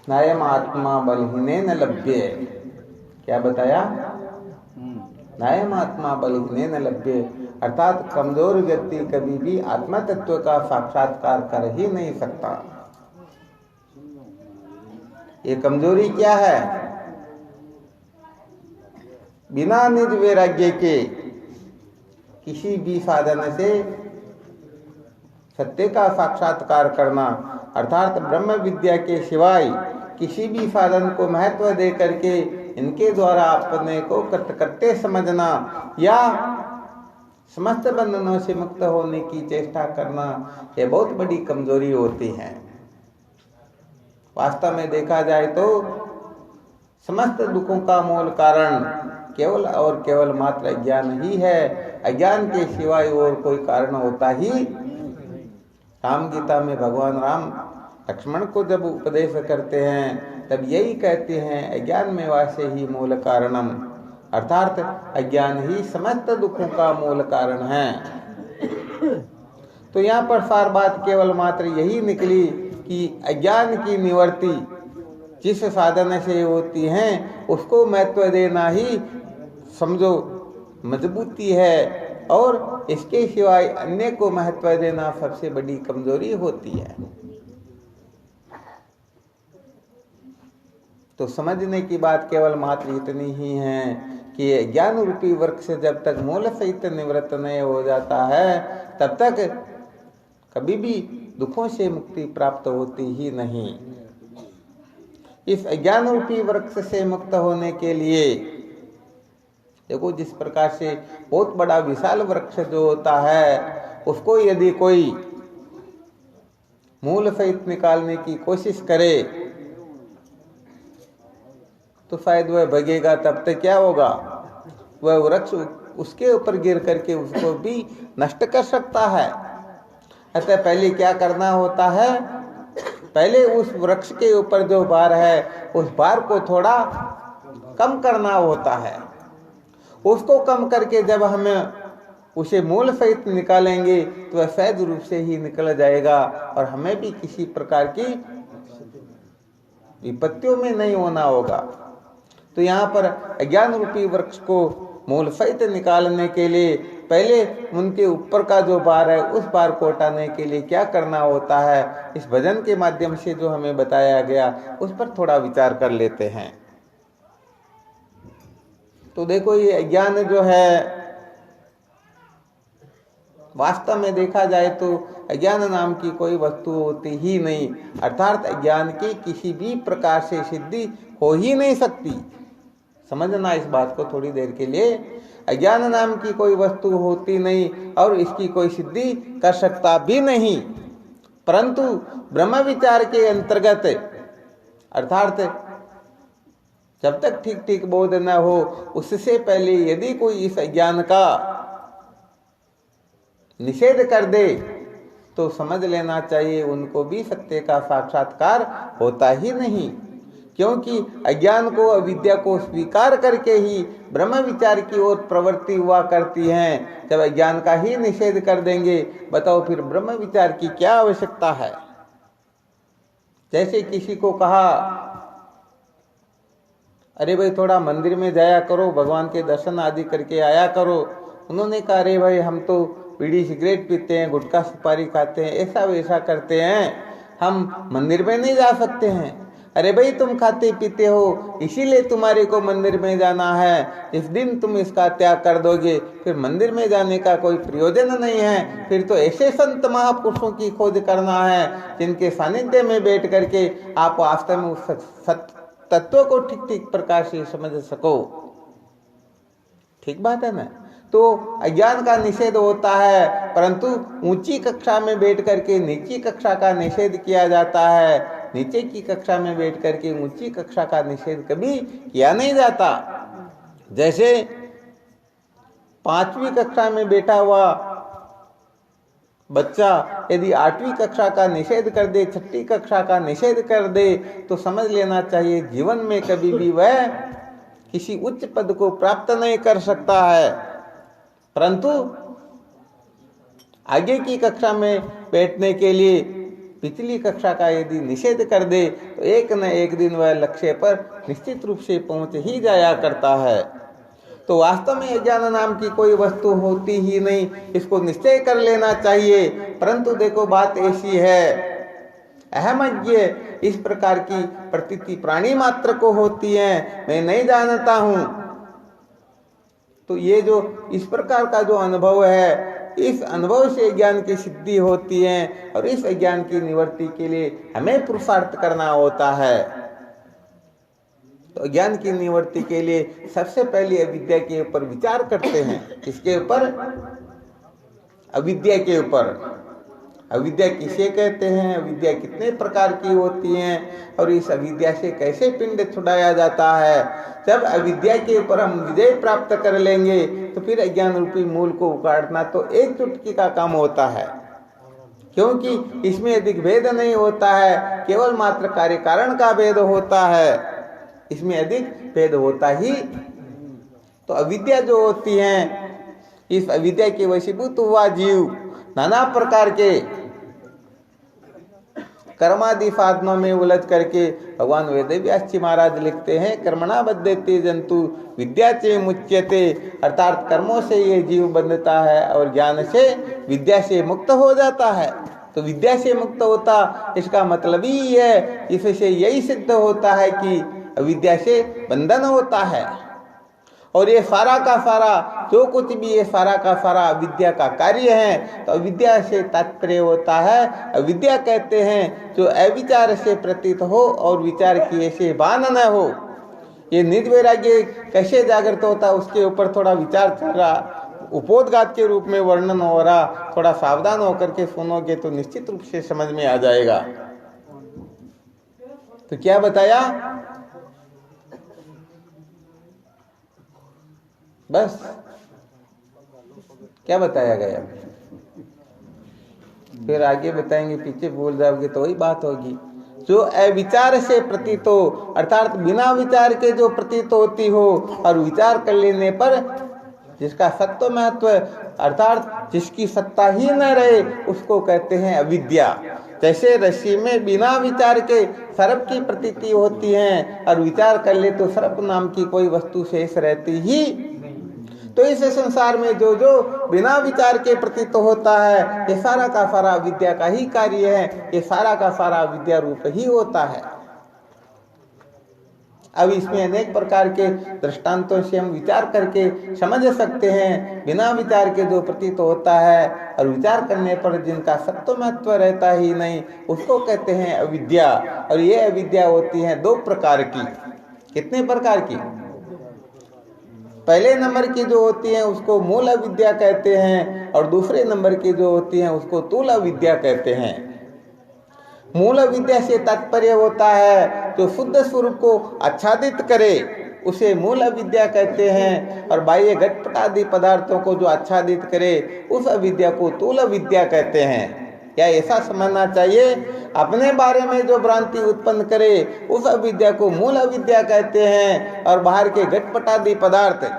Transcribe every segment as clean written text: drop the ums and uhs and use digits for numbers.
नायम आत्मा बलहीने न लभ्य। क्या बताया? नायम आत्मा बलहीने न लभ्य, अर्थात कमजोर व्यक्ति कभी भी आत्मा तत्व का साक्षात्कार कर ही नहीं सकता। ये कमजोरी क्या है? बिना निज वैराग्य के किसी भी साधन से सत्य का साक्षात्कार करना, अर्थात ब्रह्म विद्या के सिवाय किसी भी साधन को महत्व दे करके इनके द्वारा अपने को कृत्य समझना या समस्त बंधनों से मुक्त होने की चेष्टा करना, यह बहुत बड़ी कमजोरी होती है। वास्तव में देखा जाए तो समस्त दुखों का मूल कारण केवल और केवल मात्र अज्ञान ही है। अज्ञान के सिवाय और कोई कारण होता ही। राम गीता में भगवान राम लक्ष्मण को जब उपदेश करते हैं तब यही कहते हैं, अज्ञान में वासे ही मूल कारणम, अर्थात अज्ञान ही समस्त दुखों का मूल कारण है। तो यहाँ पर सार बात केवल मात्र यही निकली कि अज्ञान की निवृत्ति जिस साधन से होती है उसको महत्व देना ही समझो मजबूती है, और इसके सिवाय अन्य को महत्व देना सबसे बड़ी कमजोरी होती है। तो समझने की बात केवल मात्र इतनी ही है कि ज्ञान रूपी वृक्ष जब तक मूल सहित निवृत्त नहीं हो जाता है तब तक कभी भी दुखों से मुक्ति प्राप्त होती ही नहीं। इस अज्ञान रूपी वृक्ष से मुक्त होने के लिए देखो, जिस प्रकार से बहुत बड़ा विशाल वृक्ष जो होता है उसको यदि कोई मूल सहित निकालने की कोशिश करे तो शायद वह भगेगा, तब तक क्या होगा, वह वृक्ष उसके ऊपर गिर करके उसको भी नष्ट कर सकता है। अतः पहले क्या करना होता है, पहले उस वृक्ष के ऊपर जो भार है उस भार को थोड़ा कम करना होता है। उसको कम करके जब हम उसे मूल सहित निकालेंगे तो वह सहज रूप से ही निकल जाएगा और हमें भी किसी प्रकार की विपत्तियों में नहीं होना होगा। तो यहाँ पर अज्ञान रूपी वृक्ष को मूल सहित निकालने के लिए पहले उनके ऊपर का जो भार है उस भार को हटाने के लिए क्या करना होता है, इस भजन के माध्यम से जो हमें बताया गया उस पर थोड़ा विचार कर लेते हैं। तो देखो, ये अज्ञान जो है वास्तव में देखा जाए तो अज्ञान नाम की कोई वस्तु होती ही नहीं, अर्थात अज्ञान की किसी भी प्रकार से सिद्धि हो ही नहीं सकती। समझना इस बात को थोड़ी देर के लिए, अज्ञान नाम की कोई वस्तु होती नहीं और इसकी कोई सिद्धि कर सकता भी नहीं। परंतु ब्रह्म विचार के अंतर्गत, अर्थात जब तक ठीक ठीक बोध न हो उससे पहले यदि कोई इस अज्ञान का निषेध कर दे तो समझ लेना चाहिए उनको भी सत्य का साक्षात्कार होता ही नहीं, क्योंकि अज्ञान को, अविद्या को स्वीकार करके ही ब्रह्म विचार की ओर प्रवृत्ति हुआ करती है। जब अज्ञान का ही निषेध कर देंगे, बताओ फिर ब्रह्म विचार की क्या आवश्यकता है। जैसे किसी को कहा, अरे भाई थोड़ा मंदिर में जाया करो, भगवान के दर्शन आदि करके आया करो। उन्होंने कहा, अरे भाई हम तो बीड़ी सिगरेट पीते हैं, गुटखा सुपारी खाते हैं, ऐसा वैसा करते हैं, हम मंदिर में नहीं जा सकते हैं। अरे भाई तुम खाते पीते हो इसीलिए तुम्हारे को मंदिर में जाना है, इस दिन तुम इसका त्याग कर दोगे फिर मंदिर में जाने का कोई प्रयोजन नहीं है। फिर तो ऐसे संत महापुरुषों की खोज करना है जिनके सानिध्य में बैठ करके आप वास्तव में उस तत्व को ठीक ठीक प्रकार से समझ सको। ठीक बात है ना। तो अज्ञान का निषेध होता है, परंतु ऊंची कक्षा में बैठ करके नीची कक्षा का निषेध किया जाता है, नीचे की कक्षा में बैठ करके ऊंची कक्षा का निषेध कभी किया नहीं जाता। जैसे 5वीं कक्षा में बैठा हुआ बच्चा यदि 8वीं कक्षा का निषेध कर दे, 6ठी कक्षा का निषेध कर दे, तो समझ लेना चाहिए जीवन में कभी भी वह किसी उच्च पद को प्राप्त नहीं कर सकता है। परंतु आगे की कक्षा में बैठने के लिए पिछली कक्षा का यदि निषेध कर दे तो एक न एक दिन वह लक्ष्य पर निश्चित रूप से पहुंच ही जाया करता है। तो वास्तव में अज्ञान नाम की कोई वस्तु होती ही नहीं, इसको निश्चय कर लेना चाहिए। परंतु देखो बात ऐसी है, अहमज्ञ इस प्रकार की प्रतीति प्राणी मात्र को होती है, मैं नहीं जानता हूं। तो ये जो इस प्रकार का जो अनुभव है, इस अनुभव से ज्ञान की सिद्धि होती है और इस अज्ञान की निवृत्ति के लिए हमें पुरुषार्थ करना होता है। तो ज्ञान की निवृत्ति के लिए सबसे पहले अविद्या के ऊपर विचार करते हैं। किसके ऊपर? अविद्या के ऊपर। अविद्या किसे कहते हैं, अविद्या कितने प्रकार की होती हैं और इस अविद्या से कैसे पिंड छुड़ाया जाता है। जब अविद्या के ऊपर हम विजय प्राप्त कर लेंगे तो फिर अज्ञान रूपी मूल को उखाड़ना तो एक चुटकी का काम होता है, क्योंकि इसमें अधिक भेद नहीं होता है, केवल मात्र कार्य कारण का भेद होता है, इसमें अधिक भेद होता ही। तो अविद्या जो होती है, इस अविद्या के वशीभूत हुआ जीव नाना प्रकार के कर्मादि साधनों में उलझ करके, भगवान वेदव्यास जी महाराज लिखते हैं, कर्मणा बद्धते जंतु विद्या चे मुच्यते, अर्थात कर्मों से ये जीव बंधता है और ज्ञान से विद्या से मुक्त हो जाता है। तो विद्या से मुक्त होता, इसका मतलब ही है, इससे यही सिद्ध होता है कि अविद्या से बंधन होता है। और ये सारा का सारा जो कुछ भी ये सारा का सारा अविद्या का कार्य है। तो अविद्या से तात्पर्य होता है, अविद्या कहते हैं जो अविचार से प्रतीत हो और विचार किए से भान न हो। ये निर्वैराग्य कैसे जागृत होता है उसके ऊपर थोड़ा विचार चल रहा, उपोद्घात के रूप में वर्णन हो रहा। थोड़ा सावधान होकर के सुनोगे तो निश्चित रूप से समझ में आ जाएगा। तो क्या बताया? बस क्या बताया गया, फिर आगे बताएंगे, पीछे भूल जाओगे तो वही बात होगी। जो अविचार से प्रतीत हो, अर्थात बिना विचार के जो प्रतीत होती हो और विचार कर लेने पर जिसका सत्व महत्व अर्थात जिसकी सत्ता ही न रहे, उसको कहते हैं अविद्या। जैसे रस्सी में बिना विचार के सर्प की प्रतीति होती है और विचार कर ले तो सर्प नाम की कोई वस्तु शेष रहती ही। तो इस संसार में जो जो बिना विचार के प्रतीत होता है, ये सारा का सारा विद्या का ही कार्य है, ये सारा का सारा विद्या रूप ही होता है। अब इसमें अनेक प्रकार के दृष्टांतों से हम विचार करके समझ सकते हैं। बिना विचार के जो प्रतीत होता है और विचार करने पर जिनका सत्व महत्व रहता ही नहीं, उसको कहते हैं अविद्या। और ये अविद्या होती है दो प्रकार की। कितने प्रकार की? पहले नंबर की जो होती है उसको मूल अविद्या कहते हैं और दूसरे नंबर की जो होती है उसको तूल अविद्या कहते हैं। मूल अविद्या से तात्पर्य होता है जो शुद्ध स्वरूप को आच्छादित करे, उसे मूल अविद्या कहते हैं। और बाह्य घटपट आदि पदार्थों को जो आच्छादित करे, उस अविद्या को तूल अविद्या कहते हैं। क्या ऐसा समझना चाहिए? अपने बारे में जो भ्रांति उत्पन्न करे, उस अविद्या को मूल अविद्या कहते हैं। और बाहर के घटपट आदि पदार्थ,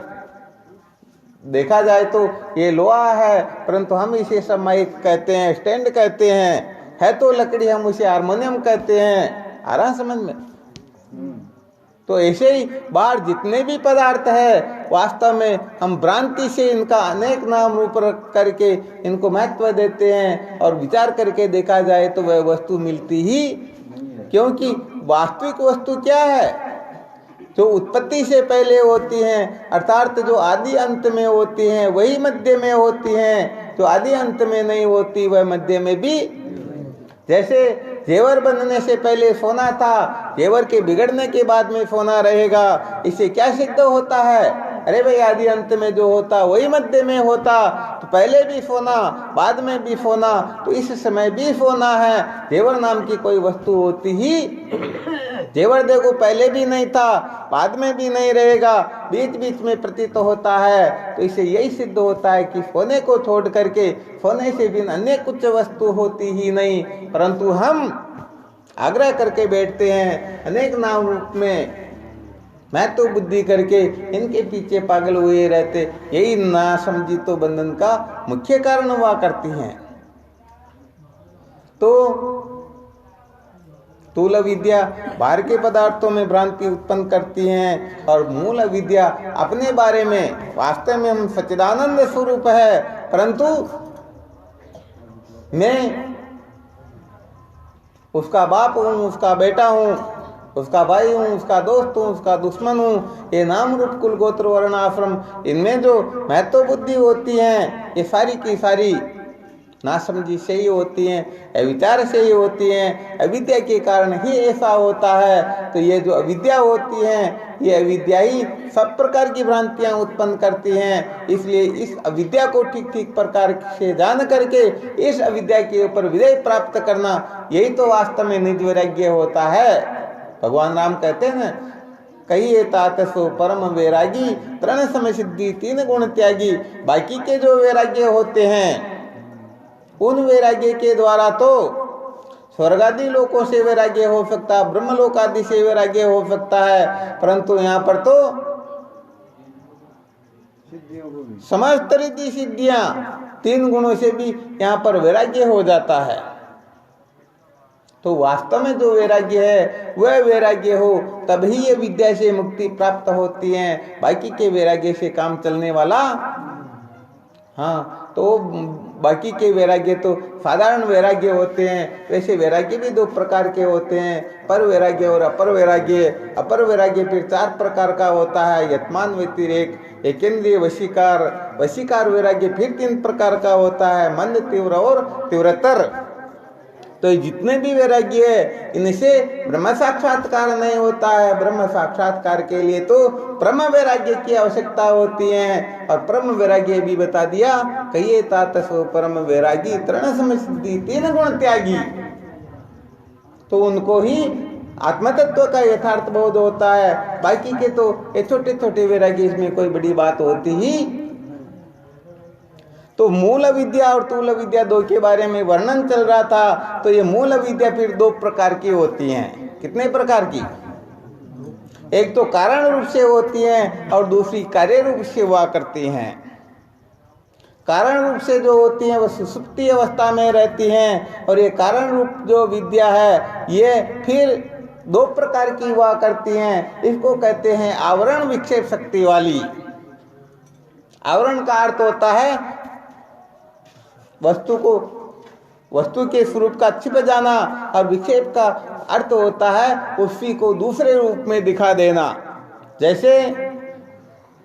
देखा जाए तो ये लोहा है, परंतु हम इसे समाइक कहते हैं, स्टैंड कहते हैं, है तो लकड़ी, हम उसे हारमोनियम कहते हैं। आ रहा समझ में? तो ऐसे ही बाहर जितने भी पदार्थ है, वास्तव में हम भ्रांति से इनका अनेक नाम रूप करके इनको महत्व देते हैं और विचार करके देखा जाए तो वह वस्तु मिलती ही। क्योंकि वास्तविक वस्तु क्या है? जो उत्पत्ति से पहले होती हैं, अर्थात जो आदि अंत में होती हैं, वही मध्य में होती हैं। जो आदि अंत में नहीं होती वह मध्य में भी। जैसे जेवर बनने से पहले सोना था, जेवर के बिगड़ने के बाद में सोना रहेगा, इससे क्या सिद्ध होता है? अरे भाई आदि अंत में जो होता वही मध्य में होता, तो पहले भी सोना बाद में भी सोना, तो इस समय भी सोना है। जेवर नाम की कोई वस्तु होती ही, जेवर देखो पहले भी नहीं था, बाद में भी नहीं रहेगा, बीच बीच में प्रतीत होता है। तो इससे यही सिद्ध होता है कि सोने को छोड़ करके सोने से भी अन्य कुछ वस्तु होती ही नहीं। परंतु हम आग्रह करके बैठते हैं अनेक नाम रूप में, मैं तो बुद्धि करके इनके पीछे पागल हुए रहते। यही ना समझी तो बंधन का मुख्य कारण हुआ करती हैं। तो स्थूल विद्या बाहर के पदार्थों में भ्रांति उत्पन्न करती हैं और मूल विद्या अपने बारे में, वास्तव में हम सच्चिदानंद स्वरूप है, परंतु मैं उसका बाप हूँ, उसका बेटा हूँ, उसका भाई हूँ, उसका दोस्त हूँ, उसका दुश्मन हूँ। ये नाम रूप कुल गोत्र वर्ण आश्रम, इनमें जो महत्व बुद्धि होती है ये सारी की सारी नासमझी से ही होती हैं, अविचार से ही होती हैं। अविद्या के कारण ही ऐसा होता है। तो ये जो अविद्या होती है, ये अविद्या ही सब प्रकार की भ्रांतियां उत्पन्न करती हैं। इसलिए इस अविद्या को ठीक ठीक प्रकार से जान करके इस अविद्या के ऊपर विजय प्राप्त करना, यही तो वास्तव में निज वैराग्य होता है। भगवान राम कहते हैं ना, कहिए तात सो परम वैरागी, तृण समय सिद्धि तीन गुण त्यागी। बाकी के जो वैराग्य होते हैं, उन वैराग्य के द्वारा तो स्वर्ग आदि लोकों से वैराग्य हो सकता है, ब्रह्मलोक आदि से वैराग्य हो सकता है, परंतु यहाँ पर तो समस्त रीति सिद्धियां, तीन गुणों से भी यहाँ पर वैराग्य हो जाता है। तो वास्तव में जो वैराग्य है वह वैराग्य हो, तभी ये विद्या से मुक्ति प्राप्त होती है। बाकी के वैराग्य से काम चलने वाला, हाँ, तो बाकी के वैराग्य तो साधारण वैराग्य होते हैं। वैसे वैराग्य भी दो प्रकार के होते हैं, पर वैराग्य और अपर वैराग्य। अपर वैराग्य फिर चार प्रकार का होता है, यत्मान व्यतिरेक, एकेंद्रिय वशीकार। वशीकार वैराग्य फिर तीन प्रकार का होता है, मंद, तीव्र और तीव्रतर। तो जितने भी वैराग्य है, इनसे ब्रह्म साक्षात्कार नहीं होता है। ब्रह्म साक्षात्कार के लिए तो परम वैराग्य की आवश्यकता होती है। और परम वैराग्य भी बता दिया, कहिए तात सो परम वैरागी, तृण समय सिद्धि तीन गुण त्यागी। तो उनको ही आत्मतत्व का यथार्थ बोध होता है। बाकी के तो ये छोटे छोटे वैराग्य, इसमें कोई बड़ी बात होती ही। तो मूल विद्या और तूल विद्या दो के बारे में वर्णन चल रहा था। तो ये मूल विद्या फिर दो प्रकार की होती हैं। कितने प्रकार की? एक तो कारण रूप से होती हैं और दूसरी कार्य रूप से हुआ करती हैं। कारण रूप से जो होती हैं वह सुषुप्ति अवस्था में रहती हैं, और ये कारण रूप जो विद्या है ये फिर दो प्रकार की हुआ करती हैं। इसको कहते हैं आवरण विक्षेप शक्ति वाली। आवरण का अर्थ होता है वस्तु के स्वरूप का छिप जाना, और विक्षेप का अर्थ होता है उसी को दूसरे रूप में दिखा देना। जैसे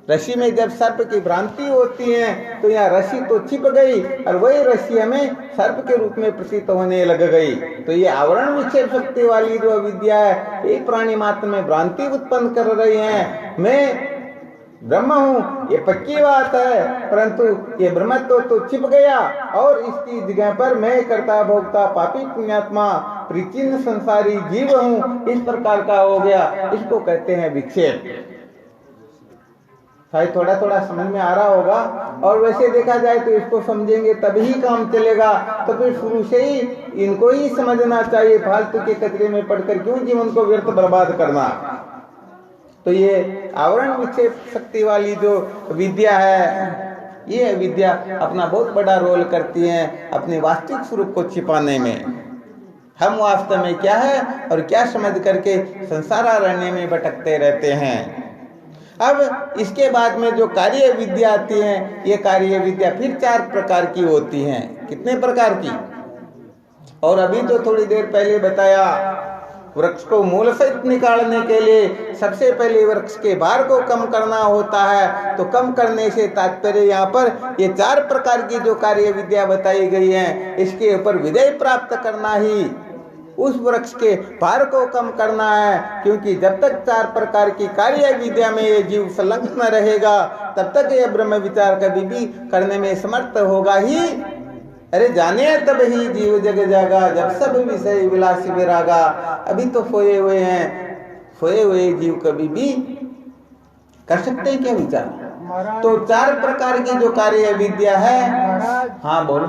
रस्सी में जब सर्प की भ्रांति होती है तो यहाँ रस्सी तो छिप गई और वही रस्सी हमें सर्प के रूप में प्रतीत होने लग गई। तो ये आवरण विक्षेप शक्ति वाली जो विद्या है, एक प्राणी मात्र में भ्रांति उत्पन्न कर रही है। मैं ब्रह्म हूँ, ये पक्की बात है, परंतु ये ब्रह्मत्व तो छिप गया और इसकी जगह पर मैं कर्ता भोक्ता पापी पुण्यात्मा परिचिन्न संसारी जीव हूँ, इस प्रकार का हो गया। इसको कहते हैं विक्षेप। शायद थोड़ा थोड़ा समझ में आ रहा होगा। और वैसे देखा जाए तो इसको समझेंगे तभी काम चलेगा। तो फिर शुरू से ही इनको ही समझना चाहिए। फालतू के कचरे में पड़कर क्यों जीवन को व्यर्थ बर्बाद करना। तो ये आवरण विक्षेप शक्ति वाली जो विद्या है, ये विद्या अपना बहुत बड़ा रोल करती है अपने वास्तविक स्वरूप को छिपाने में। हम वास्तव में क्या है और क्या समझ करके संसार अरण्य में भटकते रहते हैं। अब इसके बाद में जो कार्य विद्या आती है, ये कार्य विद्या फिर चार प्रकार की होती हैं। कितने प्रकार की? और अभी तो थोड़ी देर पहले बताया, वृक्ष को मूल सहित निकालने के लिए सबसे पहले वृक्ष के भार को कम करना होता है। तो कम करने से तात्पर्य यहाँ पर ये चार प्रकार की जो कार्य विद्या बताई गई है, इसके ऊपर विजय प्राप्त करना ही उस वृक्ष के भार को कम करना है। क्योंकि जब तक चार प्रकार की कार्य विद्या में ये जीव संलग्न रहेगा, तब तक ये ब्रह्म विचार कभी भी करने में समर्थ होगा ही। अरे जाने तब ही जीव जग जागा, जब सब विषय विलासी विरागा। अभी तो सोए हुए हैं, सोए हुए जीव कभी भी कर सकते हैं क्या विचार? तो चार प्रकार की जो कार्य विद्या है। हाँ बोलो।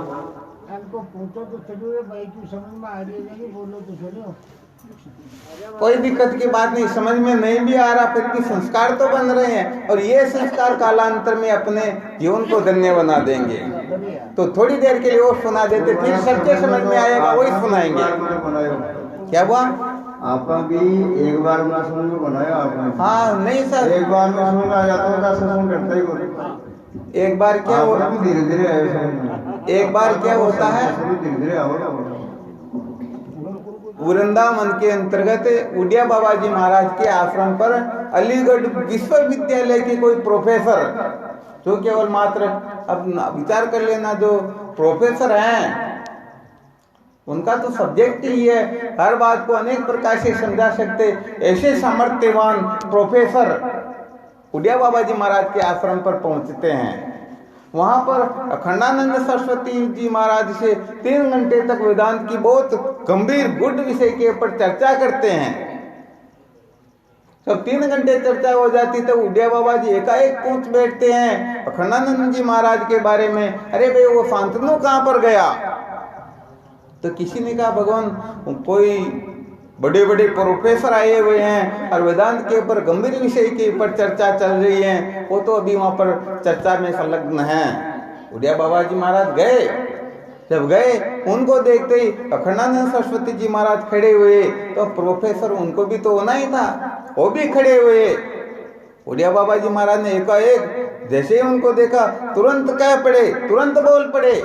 हमको पूछो तो चलो भाई, तू समझ में आ रही है, बोलो तो चलो। कोई दिक्कत की बात नहीं, समझ में नहीं भी आ रहा फिर भी संस्कार तो बन रहे हैं, और ये संस्कार कालांतर में अपने जीवन को धन्य बना देंगे। तो थोड़ी देर के लिए वो सुना देते, फिर सबके समझ में आएगा वही सुनाएंगे। क्या हुआ? आपका भी एक बार में समझ में बनाया आपने। हाँ नहीं सर, एक बार में समझ आ जाता होगा, समझ करता ही बोल। एक बार क्या हो, धीरे धीरे आए समझ में। एक बार क्या होता है, धीरे धीरे आओगे। वृंदावन के अंतर्गत उड़िया बाबा जी महाराज के आश्रम पर अलीगढ़ विश्वविद्यालय के कोई प्रोफेसर, जो केवल मात्र, अब विचार कर लेना, जो प्रोफेसर हैं उनका तो सब्जेक्ट ही है हर बात को अनेक प्रकार से समझा सकते, ऐसे सामर्थ्यवान प्रोफेसर उड़िया बाबा जी महाराज के आश्रम पर पहुंचते हैं। वहां पर अखंडानंद सरस्वती जी महाराज से 3 घंटे तक वेदांत की बहुत गंभीर गुड विषय के ऊपर चर्चा करते हैं। जब 3 घंटे चर्चा हो जाती तो उड़िया बाबा जी एकाएक पूछ बैठते हैं अखंडानंद जी महाराज के बारे में, अरे भाई वो शांतनु कहाँ पर गया? तो किसी ने कहा भगवान कोई बड़े बड़े प्रोफेसर आए हुए हैं और वेदांत के ऊपर गंभीर विषय के ऊपर चर्चा चल रही है, वो तो अभी वहां पर चर्चा में संलग्न हैं। उड़िया बाबा जी महाराज गए, जब गए उनको देखते ही अखंडानंद सरस्वती जी महाराज खड़े हुए, तो प्रोफेसर उनको भी तो होना ही था, वो भी खड़े हुए। उड़िया बाबा जी महाराज ने एकाएक जैसे ही उनको देखा तुरंत कह पड़े, तुरंत बोल पड़े,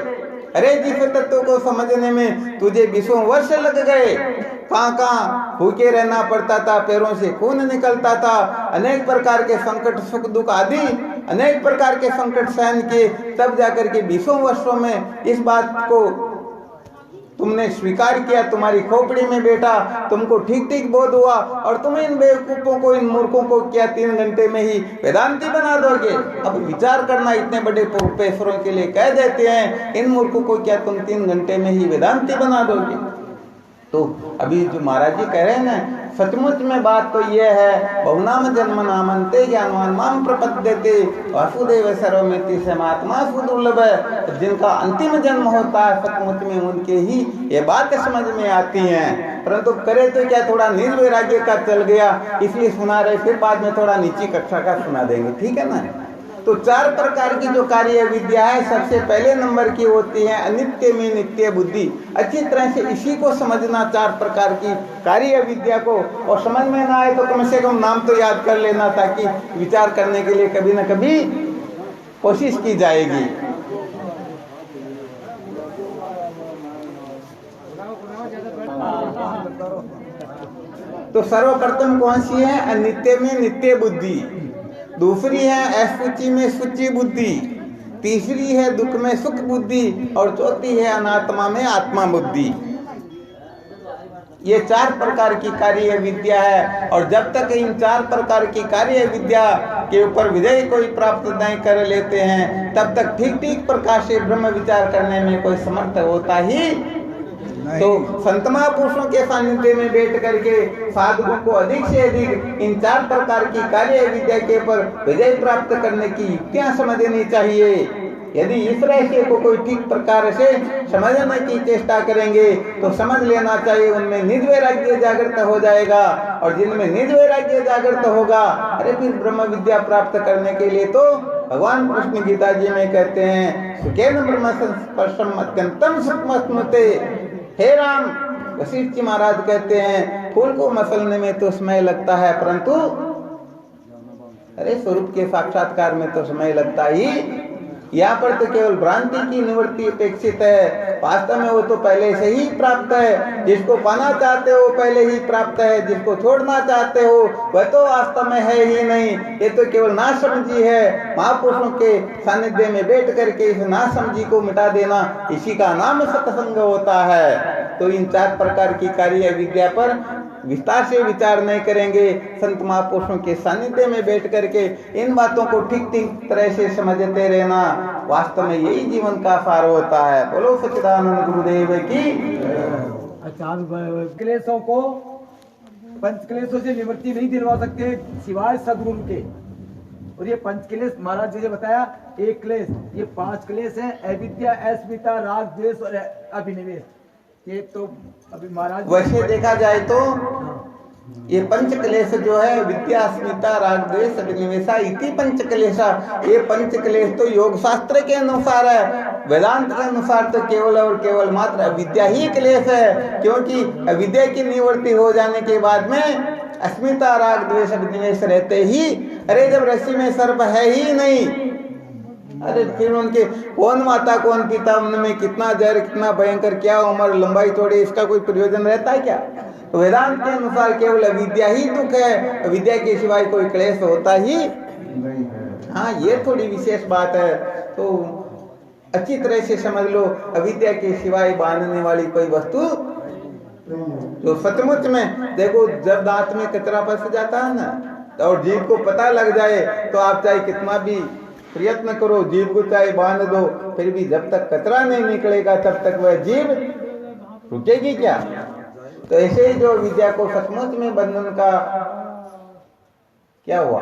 अरे जिस तत्व को समझने में तुझे 20 वर्ष लग गए, कहाँ भूखे रहना पड़ता था, पैरों से खून निकलता था, अनेक प्रकार के संकट सुख दुख आदि अनेक प्रकार के संकट सहन किए, तब जाकर के 20 वर्षों में इस बात को तुमने स्वीकार किया, तुम्हारी खोपड़ी में बैठा, तुमको ठीक ठीक बोध हुआ और तुम इन बेवकूफों को, इन मूर्खों को क्या 3 घंटे में ही वेदांती बना दोगे? अब विचार करना, इतने बड़े प्रोफेसरों के लिए कह देते हैं इन मूर्खों को क्या तुम 3 घंटे में ही वेदांती बना दोगे? तो अभी जो महाराज जी कह रहे हैं ना, सचमुच में बात तो यह है, बहुनाम जन्म नामन्ते ज्ञानवान माम प्रपद्यते वासुदेव सर्वमिति समात्मा सुदुर्लभ है। जिनका अंतिम जन्म होता है सचमुच में उनके ही ये बातें समझ में आती हैं, परंतु करे तो क्या, थोड़ा नीच वैराग्य का चल गया इसलिए सुना रहे, फिर बाद में थोड़ा नीची कक्षा का सुना देंगे, ठीक है ना। तो 4 प्रकार की जो कार्य विद्या है, सबसे पहले नंबर की होती है अनित्य में नित्य बुद्धि। अच्छी तरह से इसी को समझना, 4 प्रकार की कार्य विद्या को, और समझ में ना आए तो कम से कम नाम तो याद कर लेना, ताकि विचार करने के लिए कभी न कभी कोशिश की जाएगी। तो सर्वप्रथम कौन सी है? अनित्य में नित्य बुद्धि, दूसरी है असुचि में सुचि बुद्धि, तीसरी है दुख में सुख बुद्धि, और चौथी है अनात्मा में आत्मा बुद्धि। ये 4 प्रकार की कार्य विद्या है, और जब तक इन 4 प्रकार की कार्य विद्या के ऊपर विजय कोई प्राप्त नहीं कर लेते हैं, तब तक ठीक ठीक प्रकार से ब्रह्म विचार करने में कोई समर्थ होता ही। तो संत महापुरुषों के सानिध्य में बैठ करके साधकों को अधिक से अधिक इन 4 प्रकार की कार्य विद्या के ऊपर विजय प्राप्त करने की युक्तियां समझनी चाहिए। यदि इस रहस्य को कोई ठीक प्रकार से समझने की चेष्टा करेंगे तो समझ लेना चाहिए उनमें निज वैराग्य जागृत हो जाएगा, और जिनमें निज वैराग्य जागृत होगा, अरे फिर ब्रह्म विद्या प्राप्त करने के लिए तो भगवान कृष्ण गीता जी में कहते हैं सुखेन ब्रह्म संस्पर्शम अत्यंतम सुखमस्नुते। हे राम, वशिष्ठ जी महाराज कहते हैं फूल को मसलने में तो समय लगता है, परंतु अरे स्वरूप के साक्षात्कार में तो समय लगता ही। यहाँ पर तो केवल भ्रांति की निवृत्ति अपेक्षित है, वास्तव में वो तो पहले से ही प्राप्त है। जिसको पाना चाहते हो पहले ही प्राप्त है, जिसको छोड़ना चाहते हो वह तो वास्तव में है ही नहीं। ये तो केवल नासमझी है। महापुरुषों के सानिध्य में बैठ करके इस नासमझी को मिटा देना, इसी का नाम सत्संग होता है। तो इन 4 प्रकार की कार्य विद्या पर विस्तार से विचार नहीं करेंगे, संत महापुरुषों के सानिध्य में बैठ करके इन बातों को ठीक ठीक तरह से समझते रहना, वास्तव में यही जीवन का सार होता है। बोलो सच्चिदानंद गुरुदेव की। क्लेशों को, पंच क्लेशों से निवृत्ति नहीं दिलवा सकते सिवाय सदगुरु के। और ये पंच क्लेश महाराज जी ने बताया, एक क्लेश, ये 5 क्लेश है, अविद्या, अस्मिता, राग, द्वेष और अभिनिवेश। ये तो अभी महाराज वैसे देखा जाए तो ये पंच क्लेश जो है, विद्या, अस्मिता, राग, द्वेष, अभिनिवेशा इति पंच क्लेशा, ये पंच क्लेश तो योग शास्त्र के अनुसार है। वेदांत के अनुसार तो केवल और केवल मात्र अविद्या ही क्लेश है, क्योंकि अविद्या की निवृत्ति हो जाने के बाद में अस्मिता, राग, द्वेष, अभिनिवेश रहते ही, अरे जब रस्सी में सर्प है ही नहीं, अरे फिर उनके कौन माता कौन पिता, उनमें कितना जहर, कितना भयंकर, क्या उम्र, लंबाई चौड़ी, इसका कोई प्रयोजन रहता है क्या? तो वेदांत के अनुसार केवल अविद्या ही दुख है, अविद्या के सिवाय कोई क्लेश होता ही नहीं है। हाँ, ये थोड़ी विशेष बात है, तो अच्छी तरह से समझ लो। अविद्या के सिवाय बांधने वाली कोई वस्तु जो सचमुच में, देखो जब दांत में कचरा फंस जाता है ना, और जीभ को पता लग जाए तो आप चाहे कितना भी प्रयत्न करो, जीभ को चाहे बांध दो, फिर भी जब तक कचरा नहीं निकलेगा तब तक वह जीभ रुकेगी क्या? तो ऐसे ही जो विद्या को सचमुच में बंधन का क्या हुआ,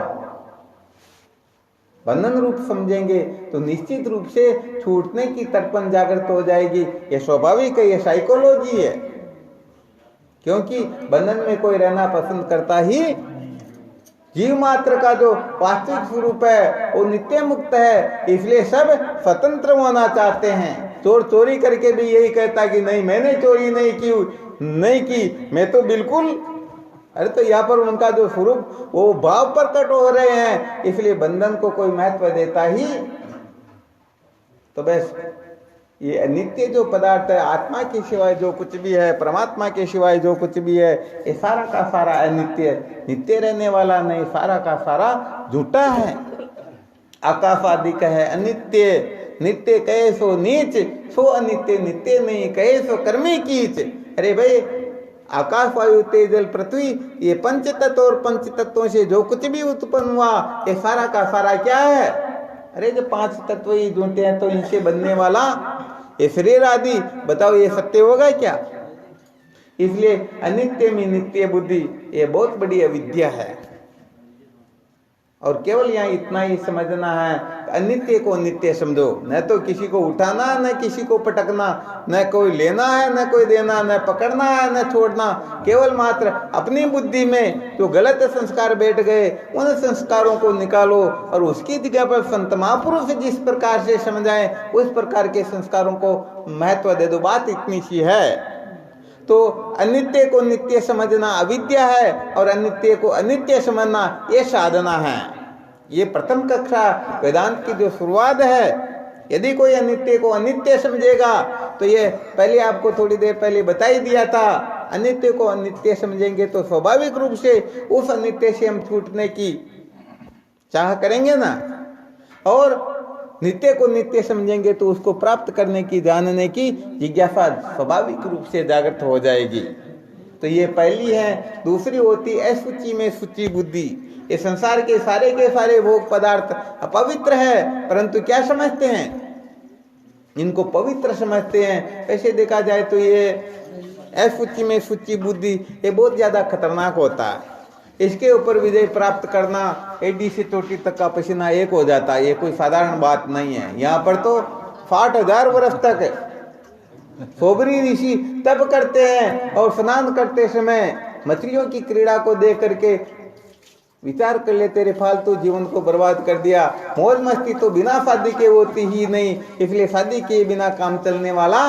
बंधन रूप समझेंगे तो निश्चित रूप से छूटने की तड़पन जागृत हो जाएगी। ये स्वाभाविक है, ये साइकोलॉजी है, क्योंकि बंधन में कोई रहना पसंद करता ही जीव मात्र का जो वास्तविक स्वरूप है वो नित्य मुक्त है, इसलिए सब स्वतंत्र होना चाहते हैं। चोर चोरी करके भी यही कहता कि नहीं मैंने चोरी नहीं की, मैं तो बिल्कुल, अरे तो यहाँ पर उनका जो स्वरूप वो भाव प्रकट हो रहे हैं, इसलिए बंधन को कोई महत्व देता ही। तो बस ये अनित्य जो पदार्थ है, आत्मा के सिवाय जो कुछ भी है, परमात्मा के सिवाय जो कुछ भी है, ये सारा का सारा अनित्य है, नित्य रहने वाला नहीं, सारा का सारा झूठा है। आकाश आदि का है अनित्य, नित्य कहे सो नीच, सो अनित्य नित्य नहीं कहे सो कर्मी कीच। अरे भाई, आकाश, वायु, तेज, जल, पृथ्वी, ये पंच तत्व और पंच तत्वों से जो कुछ भी उत्पन्न हुआ, ये सारा का सारा क्या है? अरे जो पांच तत्व ही झूठे हैं, तो इनसे बनने वाला ये शरीर आदि, बताओ ये सत्य होगा क्या? इसलिए अनित्य में नित्य बुद्धि, ये बहुत बड़ी अविद्या है। और केवल यहाँ इतना ही समझना है, अनित्य को नित्य समझो, न तो किसी को उठाना, न किसी को पटकना, न कोई लेना है, न कोई देना, न पकड़ना है, न छोड़ना, केवल मात्र अपनी बुद्धि में जो गलत संस्कार बैठ गए उन संस्कारों को निकालो और उसकी जगह पर संत महापुरुष जिस प्रकार से समझाएं उस प्रकार के संस्कारों को महत्व दे दो। बात इतनी सी है। तो अनित्य को नित्य समझना अविद्या है और अनित्य को अनित्य समझना ये साधना है। ये प्रथम कक्षा वेदांत की जो शुरुआत है। यदि कोई अनित्य को अनित्य समझेगा तो ये पहले आपको थोड़ी देर पहले बता ही दिया था, अनित्य को अनित्य समझेंगे तो स्वाभाविक रूप से उस अनित्य से हम छूटने की चाह करेंगे ना, और नित्य को नित्य समझेंगे तो उसको प्राप्त करने की, जानने की जिज्ञासा स्वाभाविक रूप से जागृत हो जाएगी। तो ये पहली है। दूसरी होती है असुचि में सुचि बुद्धि। ये संसार के सारे भोग पदार्थ अपवित्र है, परंतु क्या समझते हैं? इनको पवित्र समझते हैं। ऐसे देखा जाए तो ये असुचि में सुचि बुद्धि ये बहुत ज्यादा खतरनाक होता है। इसके ऊपर विजय प्राप्त करना, एडी से चोटी तक का पसीना एक हो जाता है, ये कोई साधारण बात नहीं है। यहाँ पर तो 60,000 वर्ष तक सोबरी ऋषि तप करते हैं और स्नान करते समय मछलियों की क्रीड़ा को देख करके विचार कर ले, तेरे फालतू जीवन को बर्बाद कर दिया। मौज मस्ती तो बिना शादी के होती ही नहीं, इसलिए शादी के बिना काम चलने वाला।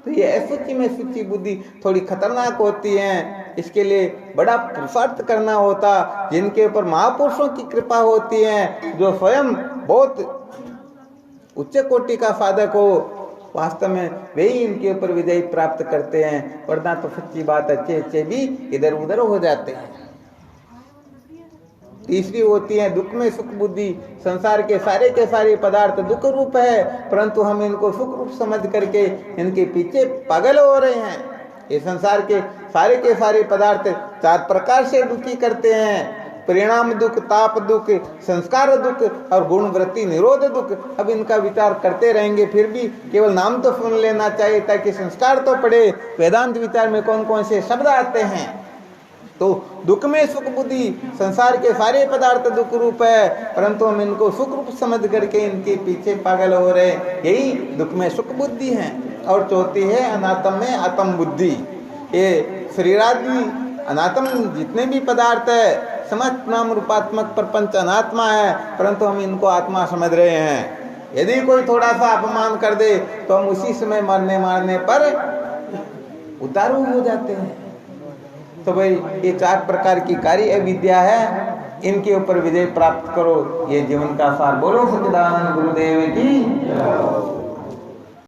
तो ये असुचि में सुचि बुद्धि थोड़ी खतरनाक होती है। इसके लिए बड़ा पुरुषार्थ करना होता, जिनके ऊपर महापुरुषों की कृपा होती है, जो स्वयं बहुत उच्च कोटि का साधक हो, वास्तव में वे ही इनके ऊपर विजय प्राप्त करते हैं। वरना तो सच्ची बात अच्छे भी इधर उधर हो जाते हैं। तीसरी होती है दुख में सुख बुद्धि। संसार के सारे पदार्थ दुख रूप है, परंतु हम इनको सुख रूप समझ करके इनके पीछे पागल हो रहे हैं। ये संसार के सारे पदार्थ 4 प्रकार से दुखी करते हैं। परिणाम दुख, ताप दुख, संस्कार दुख और गुण वृत्ति निरोध दुख। अब इनका विचार करते रहेंगे, फिर भी केवल नाम तो सुन लेना चाहिए ताकि संस्कार तो पड़े। वेदांत विचार में कौन कौन से शब्द आते हैं? तो दुख में सुख बुद्धि, संसार के सारे पदार्थ दुख रूप है, परंतु हम इनको सुख रूप समझ करके इनके पीछे पागल हो रहे, यही दुख में सुख बुद्धि है। और चौथी है अनात्म में आत्म बुद्धि। ये शरीरादि अनात्म जितने भी पदार्थ है समस्त नाम रूपात्मक प्रपंच अनात्मा है, परंतु हम इनको आत्मा समझ रहे हैं। यदि कोई थोड़ा सा अपमान कर दे तो हम उसी समय मरने मारने पर उतारू हो जाते हैं। तो भाई ये 4 प्रकार की कार्य अविद्या है, इनके ऊपर विजय प्राप्त करो, ये जीवन का सार। बोलो सच्चिदानंद गुरुदेव की